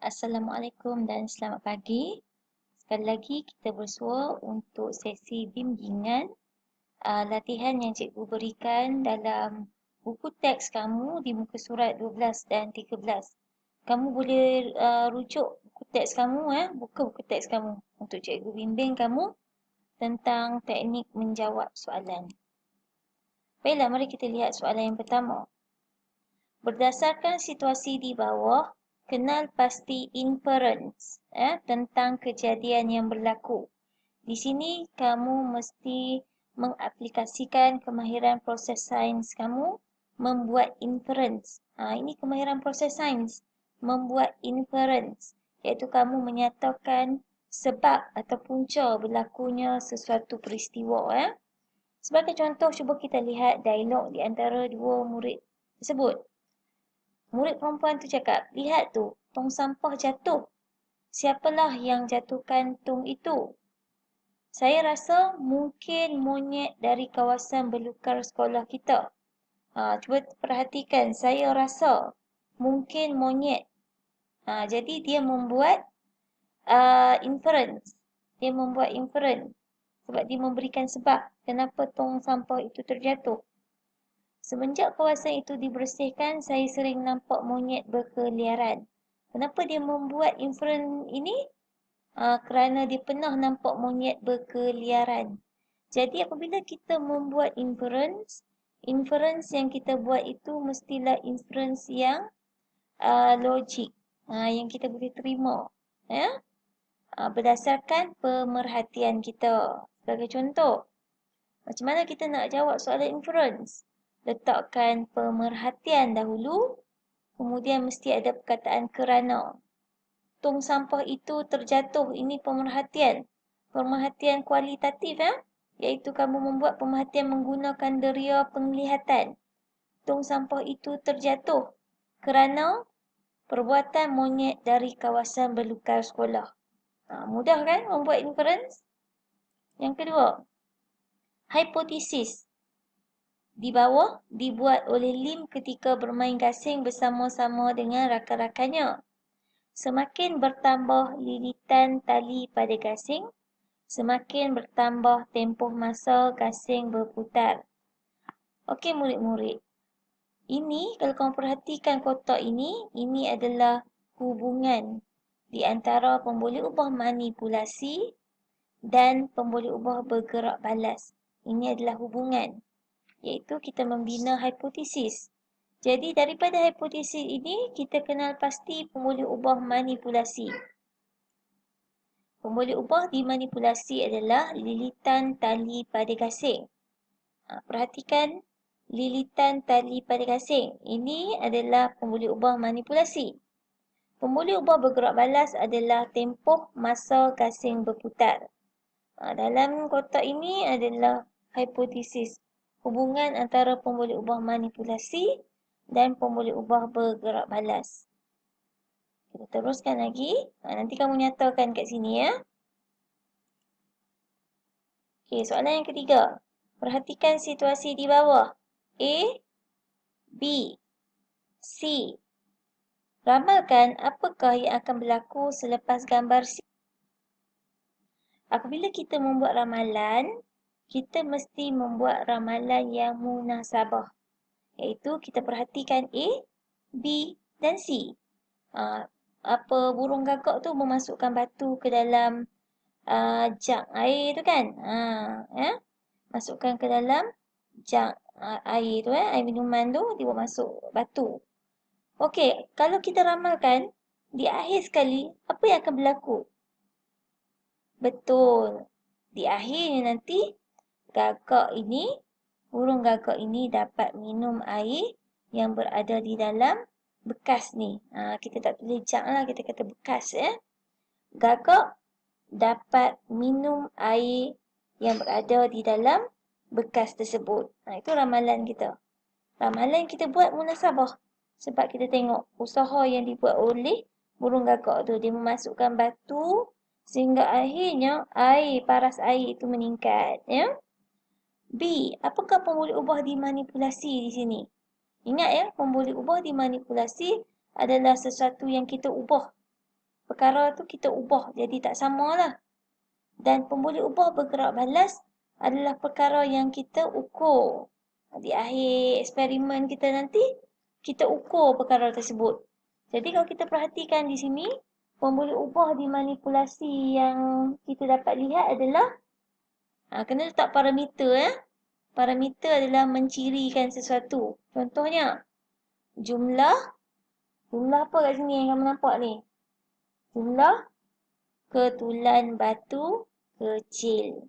Assalamualaikum dan selamat pagi. Sekali lagi kita bersua untuk sesi bimbingan latihan yang cikgu berikan dalam buku teks kamu di muka surat 12 dan 13. Kamu boleh rujuk buku teks kamu, buka buku teks kamu untuk cikgu bimbing kamu tentang teknik menjawab soalan. Baiklah, mari kita lihat soalan yang pertama. Berdasarkan situasi di bawah, kenal pasti inference tentang kejadian yang berlaku. Di sini kamu mesti mengaplikasikan kemahiran proses sains kamu membuat inference. Ini kemahiran proses sains, membuat inference, iaitu kamu menyatakan sebab atau punca berlakunya sesuatu peristiwa. Sebagai contoh, cuba kita lihat dialog di antara dua murid tersebut. Murid perempuan tu cakap, lihat tu, tong sampah jatuh. Siapalah yang jatuhkan tong itu? Saya rasa mungkin monyet dari kawasan belukar sekolah kita. Cuba perhatikan, saya rasa mungkin monyet. Jadi dia membuat inference. Dia membuat inference sebab dia memberikan sebab kenapa tong sampah itu terjatuh. Semenjak kawasan itu dibersihkan, saya sering nampak monyet berkeliaran. Kenapa dia membuat inference ini? Kerana dia pernah nampak monyet berkeliaran. Jadi apabila kita membuat inference yang kita buat itu mestilah inference yang logik, yang kita boleh terima, berdasarkan pemerhatian kita. Sebagai contoh, macam mana kita nak jawab soalan inference? Letakkan pemerhatian dahulu, kemudian mesti ada perkataan kerana. Tong sampah itu terjatuh, ini pemerhatian. Pemerhatian kualitatif, iaitu kamu membuat pemerhatian menggunakan deria penglihatan. Tong sampah itu terjatuh kerana perbuatan monyet dari kawasan belukar sekolah. Mudah kan membuat inference? Yang kedua, hipotesis. Di bawah dibuat oleh Lim ketika bermain gasing bersama-sama dengan rakan-rakannya. Semakin bertambah lilitan tali pada gasing, semakin bertambah tempoh masa gasing berputar. Okey murid-murid. Ini kalau kamu perhatikan kotak ini adalah hubungan di antara pemboleh ubah manipulasi dan pemboleh ubah bergerak balas. Ini adalah hubungan, iaitu kita membina hipotesis. Jadi daripada hipotesis ini, kita kenal pasti pemboleh ubah manipulasi. Pemboleh ubah dimanipulasi adalah lilitan tali pada gasing. Perhatikan lilitan tali pada gasing. Ini adalah pemboleh ubah manipulasi. Pemboleh ubah bergerak balas adalah tempoh masa gasing berputar. Dalam kotak ini adalah hipotesis. Hubungan antara pemboleh ubah manipulasi dan pemboleh ubah bergerak balas. Kita teruskan lagi. Nanti kamu nyatakan kat sini ya. Okey, soalan yang ketiga. Perhatikan situasi di bawah. A, B, C. Ramalkan apakah yang akan berlaku selepas gambar C. Apabila kita membuat ramalan, kita mesti membuat ramalan yang munasabah. Iaitu kita perhatikan A, B dan C. Apa burung gagak tu memasukkan batu ke dalam jug air tu kan? Masukkan ke dalam jug air tu, air minuman tu, dia buat masuk batu. Okey, kalau kita ramalkan, di akhir sekali, apa yang akan berlaku? Betul. Di akhirnya nanti, burung gagak ini dapat minum air yang berada di dalam bekas ni. Kita tak tulis jug lah, kita kata bekas Gagak dapat minum air yang berada di dalam bekas tersebut. Itu ramalan kita. Ramalan kita buat munasabah. Sebab kita tengok usaha yang dibuat oleh burung gagak tu. Dia memasukkan batu sehingga akhirnya paras air itu meningkat. B. Apakah pemboleh ubah dimanipulasi di sini? Ingat pemboleh ubah dimanipulasi adalah sesuatu yang kita ubah. perkara tu kita ubah jadi tak samalah. Dan pemboleh ubah bergerak balas adalah perkara yang kita ukur. Di akhir eksperimen kita nanti, kita ukur perkara tersebut. Jadi kalau kita perhatikan di sini, pemboleh ubah dimanipulasi yang kita dapat lihat adalah kena letak parameter. Parameter adalah mencirikan sesuatu. Contohnya, jumlah apa kat sini yang kamu nampak ni? Jumlah ketulan batu kecil.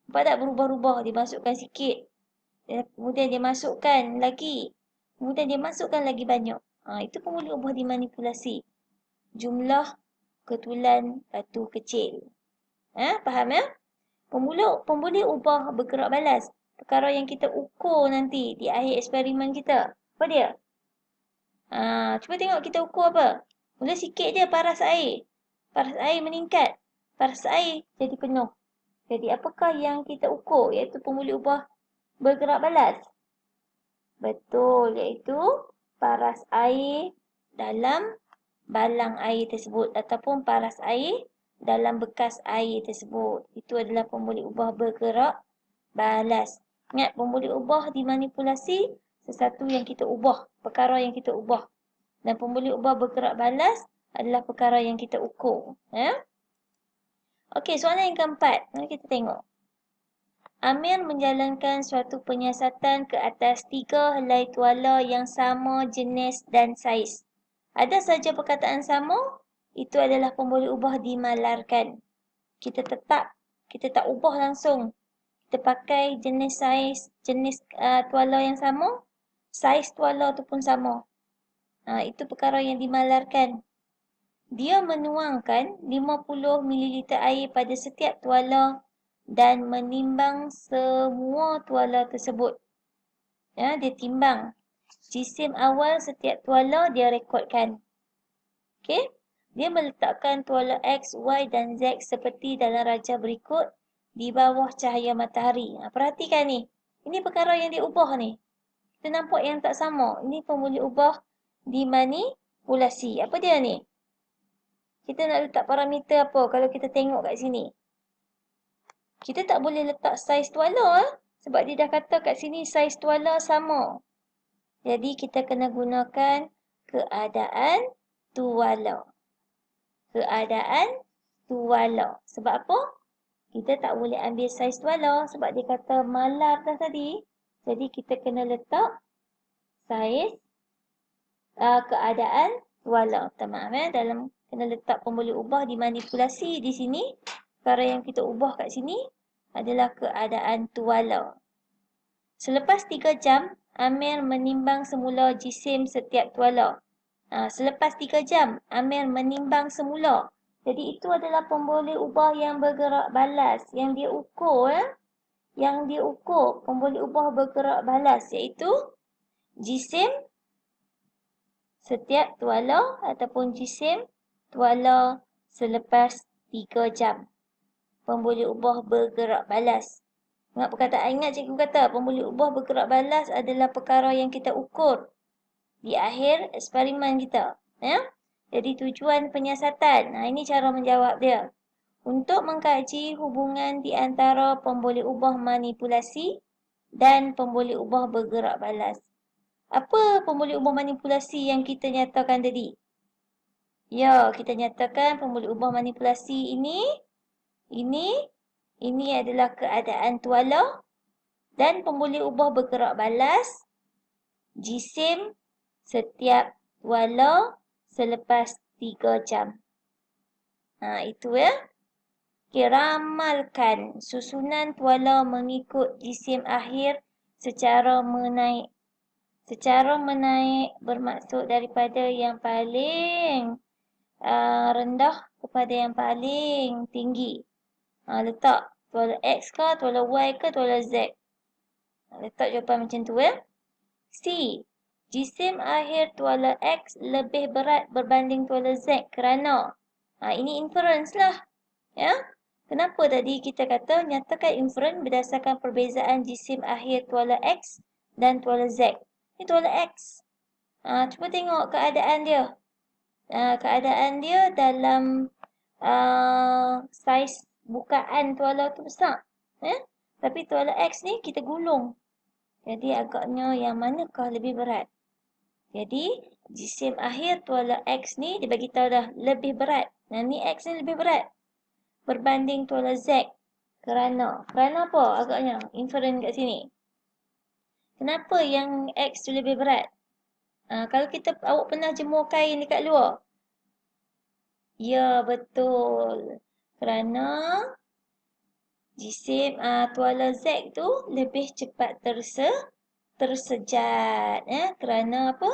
Nampak tak berubah-ubah? Dia masukkan sikit. Kemudian dia masukkan lagi. Kemudian dia masukkan lagi banyak. Itu pun boleh ubah dimanipulasi. Jumlah ketulan batu kecil. Faham ya? Pemboleh ubah bergerak balas. Perkara yang kita ukur nanti di akhir eksperimen kita. Apa dia? Cuba tengok kita ukur apa. Mula sikit je paras air. Paras air meningkat. Paras air jadi penuh. Jadi apakah yang kita ukur? Iaitu pemboleh ubah bergerak balas. Betul, iaitu paras air dalam balang air tersebut ataupun paras air dalam bekas air tersebut. Itu adalah pemboleh ubah bergerak balas. Ingat, pemboleh ubah dimanipulasi sesuatu yang kita ubah, perkara yang kita ubah. Dan pemboleh ubah bergerak balas adalah perkara yang kita ukur. Okey, soalan yang keempat. Mari kita tengok. Amir menjalankan suatu penyiasatan ke atas 3 helai tuala yang sama jenis dan saiz. Ada saja perkataan sama, itu adalah pemboleh ubah dimalarkan. Kita tak ubah langsung. Kita pakai jenis tuala yang sama, saiz tuala tu pun sama. Itu perkara yang dimalarkan. Dia menuangkan 50 ml air pada setiap tuala dan menimbang semua tuala tersebut. Dia timbang. Jisim awal setiap tuala dia rekodkan. Okey. Dia meletakkan tuala X, Y dan Z seperti dalam rajah berikut di bawah cahaya matahari. Perhatikan ni. Ini perkara yang dia ubah ni. Kita nampak yang tak sama. Ini pemboleh ubah dimanipulasi. Apa dia ni? Kita nak letak parameter apa kalau kita tengok kat sini? Kita tak boleh letak saiz tuala sebab dia dah kata kat sini saiz tuala sama. Jadi kita kena gunakan keadaan tuala. Keadaan tuala. Sebab apa? Kita tak boleh ambil saiz tuala sebab dia kata malar dah tadi. Jadi kita kena letak saiz keadaan tuala. Minta maaf dalam kena letak pemboleh ubah dimanipulasi di sini. Perkara yang kita ubah kat sini adalah keadaan tuala. Selepas 3 jam, Amir menimbang semula jisim setiap tuala. Selepas 3 jam, Amir menimbang semula. Jadi itu adalah pemboleh ubah yang bergerak balas. Yang dia ukur. Yang dia ukur pemboleh ubah bergerak balas iaitu jisim setiap tuala ataupun jisim tuala selepas 3 jam. Pemboleh ubah bergerak balas. Ingat cikgu kata pemboleh ubah bergerak balas adalah perkara yang kita ukur di akhir eksperimen kita. Jadi tujuan penyiasatan. Ini cara menjawab dia. Untuk mengkaji hubungan di antara pemboleh ubah manipulasi dan pemboleh ubah bergerak balas. Apa pemboleh ubah manipulasi yang kita nyatakan tadi? Ya, kita nyatakan pemboleh ubah manipulasi ini adalah keadaan tuala dan pemboleh ubah bergerak balas jisim setiap tuala selepas 3 jam. Itu ya. Okay, ramalkan susunan tuala mengikut jisim akhir secara menaik. Secara menaik bermaksud daripada yang paling rendah kepada yang paling tinggi. Letak tuala X ke, tuala Y ke, tuala Z. Letak jawapan macam tu ya. C. Jisim akhir tuala X lebih berat berbanding tuala Z kerana. Ini inference lah. Ya. Kenapa tadi kita kata nyatakan inference berdasarkan perbezaan jisim akhir tuala X dan tuala Z. Ini tuala X. Cuba tengok keadaan dia. keadaan dia dalam saiz bukaan tuala tu besar. Tapi tuala X ni kita gulung. Jadi agaknya yang manakah lebih berat? Jadi jisim akhir tuala X ni dia bagi tahu dah lebih berat. Ni X ni lebih berat berbanding tuala Z. Kerana apa agaknya? Inferen kat sini. Kenapa yang X tu lebih berat? Kalau awak pernah jemur kain dekat luar. Ya, betul. Kerana jisim tuala Z tu lebih cepat tersejat. Kerana apa?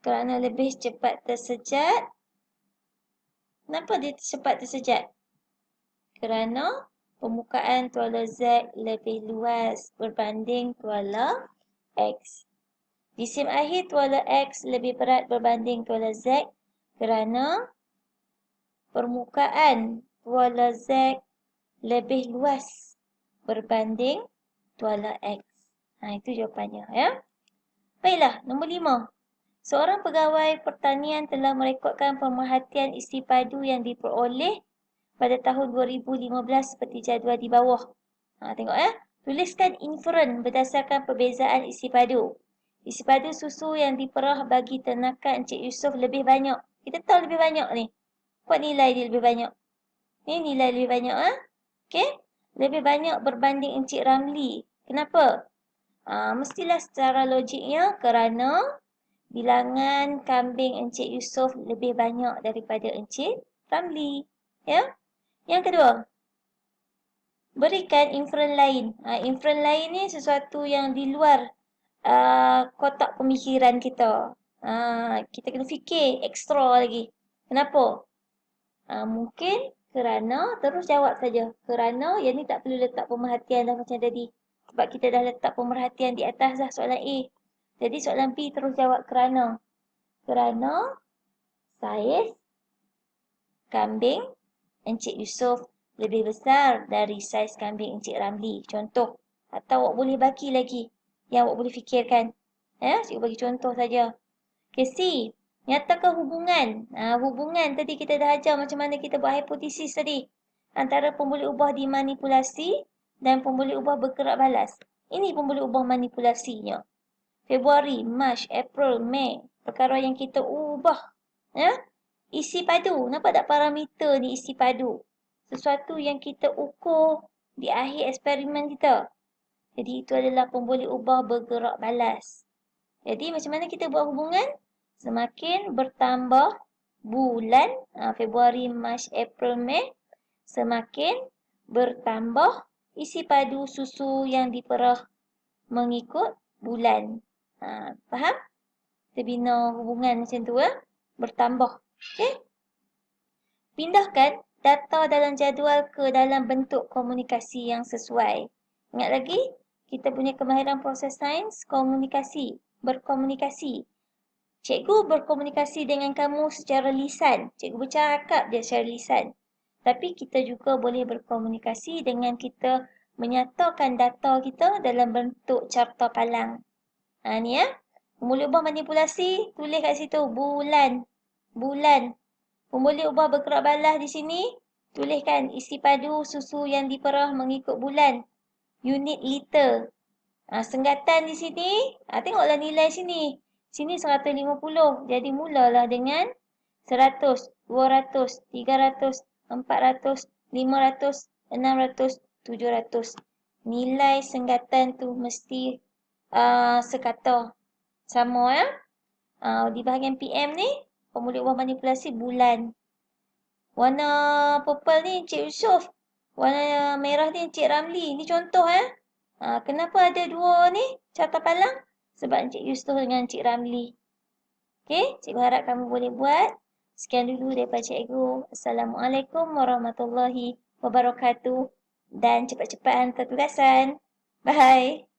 Kerana lebih cepat tersejat. Kenapa dia cepat tersejat? Kerana permukaan tuala Z lebih luas berbanding tuala X. Jisim akhir tuala X lebih berat berbanding tuala Z kerana permukaan tuala Z lebih luas berbanding tuala X. Itu jawapannya ya. Baiklah, nombor 5. Seorang pegawai pertanian telah merekodkan pemerhatian isi padu yang diperoleh pada tahun 2015 seperti jadual di bawah. Tengok ya. Tuliskan inferen berdasarkan perbezaan isi padu. Isi padu susu yang diperah bagi ternakan Encik Yusof lebih banyak. Kita tahu lebih banyak ni. Buat nilai dia lebih banyak. Ni nilai lebih banyak. Okey. Lebih banyak berbanding Encik Ramli. Kenapa? Mestilah secara logiknya kerana bilangan kambing Encik Yusof lebih banyak daripada Encik Ramli. Ya. Yang kedua, berikan inferen lain. Inferen lain ni sesuatu yang di luar kotak pemikiran kita. Kita kena fikir ekstra lagi. Kenapa? Mungkin kerana, terus jawab saja. Kerana yang ni tak perlu letak pemerhatian dah macam tadi. Sebab kita dah letak pemerhatian di atas dah soalan A. Jadi soalan B terus jawab kerana. Kerana saiz kambing Encik Yusof lebih besar dari saiz kambing Encik Ramli. Contoh. Atau awak boleh bagi lagi yang awak boleh fikirkan. Cikgu bagi contoh saja. Okay, C. Nyatakan hubungan. Hubungan tadi kita dah ajar macam mana kita buat hipotesis tadi. Antara pemboleh ubah dimanipulasi dan pemboleh ubah bergerak balas. Ini pemboleh ubah manipulasinya. Februari, Mac, April, Mei. Perkara yang kita ubah. Isi padu. Nampak tak parameter ni isi padu? Sesuatu yang kita ukur di akhir eksperimen kita. Jadi itu adalah pemboleh ubah bergerak balas. Jadi macam mana kita buat hubungan? Semakin bertambah bulan, Februari, Mac, April, Mei, semakin bertambah isi padu susu yang diperah mengikut bulan. Faham? Kita bina hubungan macam tu bertambah. Okey? Pindahkan data dalam jadual ke dalam bentuk komunikasi yang sesuai. Ingat lagi, kita punya kemahiran proses sains komunikasi, berkomunikasi. Cikgu berkomunikasi dengan kamu secara lisan. Cikgu bercakap dia secara lisan. Tapi kita juga boleh berkomunikasi dengan kita menyatakan data kita dalam bentuk carta palang. Ni Pemboleh ubah manipulasi, tulis kat situ bulan. Bulan. Pemboleh ubah bergerak balas di sini, tuliskan isi padu susu yang diperah mengikut bulan. Unit liter. Senggatan di sini, tengoklah nilai sini. Sini 150. Jadi mulalah dengan 100, 200, 300, 400, 500, 600, 700. Nilai senggatan tu mesti sekata. Sama di bahagian PM ni, pemboleh ubah manipulasi bulan. Warna purple ni Encik Yusof. Warna merah ni Encik Ramli. Ni contoh kenapa ada dua ni carta palang? Sebab Encik Yusof dengan Encik Ramli. Okey, cikgu harap kamu boleh buat. Sekian dulu daripada cikgu. Assalamualaikum warahmatullahi wabarakatuh. Dan cepat-cepat hantar tugasan. Bye.